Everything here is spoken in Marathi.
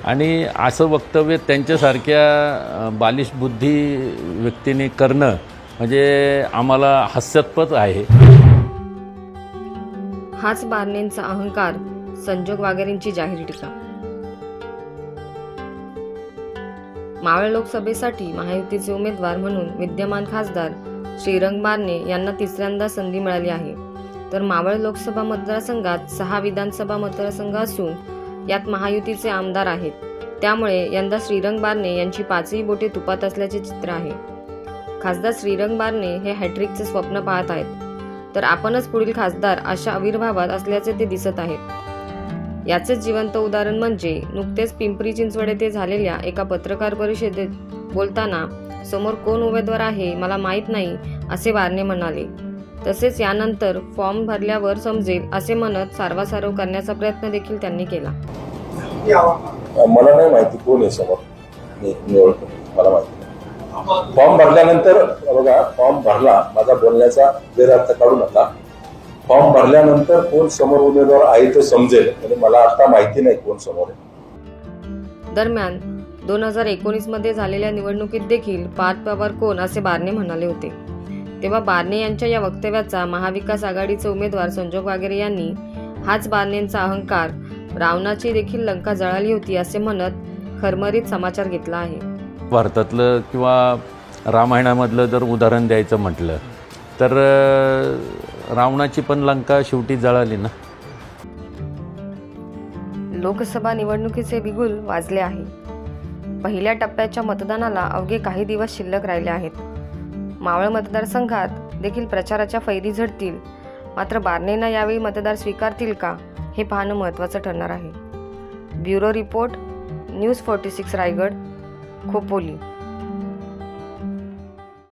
आणि असं वक्तव्य त्यांच्यासारख्या बालिश बुद्धी व्यक्तीने करणं म्हणजे आम्हाला हास्यास्पद आहे. हाच बारणेंचा अहंकार, संजोग वागेरेंची जाहीर टीका. मावळ लोकसभेसाठी महायुतीचे उमेदवार म्हणून विद्यमान खासदार श्रीरंग बारणे यांना तिसऱ्यांदा संधी मिळाली आहे. तर मावळ लोकसभा मतदारसंघात 6 विधानसभा मतदारसंघ असून यात महायुतीचे आमदार आहेत. त्यामुळे यंदा श्रीरंग बारणे यांची 5ही बोटे तुपात असल्याचे चित्र आहे. खासदार श्रीरंग बारणे हे हॅट्रिकचे स्वप्न पाहत आहेत. तर आपणच पुढील खासदार अशा आविर्भावात असल्याचे ते दिसत आहेत. याचे जिवंत उदाहरण म्हणजे नुकतेच पिंपरी चिंचवड येथे झालेल्या एका पत्रकार परिषदेत बोलताना समोर कोण उमेदवार आहे मला माहीत नाही असे बारणे म्हणाले. तसेच यानंतर फॉर्म भरल्यावर समजेल असे म्हणत सारवासारव करण्याचा प्रयत्न देखील त्यांनी केला. मला नाही माहिती कोण आहे समोर, मला माहिती नाही. फॉर्म भरल्यानंतर बघा, फॉर्म भरला, माझा बोलण्याचा गैरअर्थ काढू नका. फॉर्म भरल्यानंतर कोण समोर उमेदवार आहे ते समजेल, म्हणजे मला आता माहिती नाही कोण समोर आहे. दरम्यान 2019 मध्ये झालेल्या निवडणुकीत देखील पार्थ पवार कोण असे बारणे म्हणाले होते. तेव्हा बारणे यांच्या या वक्तव्याचा महाविकास आघाडीचे उमेदवार संजोग वागेरे यांनी हाच बारणेंचा अहंकार, रावणाची देखील लंका जळाली होती असे म्हणत खरमरीत समाचार घेतला आहे. भारतातलं किंवा रामायणामधलं जर उदाहरण द्यायचं म्हटलं तर रावणाची पण लंका शेवटी जळाली ना. लोकसभा निवडणुकीचे बिगुल वाजले आहे. पहिल्या टप्प्याच्या मतदानाला अवघे काही दिवस शिल्लक राहिले आहेत. मावळ मतदारसंघात देखील प्रचाराच्या फैरी झडतील. मात्र बारणेंना यावेळी मतदार स्वीकारतील का हे पाहणं महत्त्वाचं ठरणार आहे. Bureau report, news 46 Raigad, Khopoli.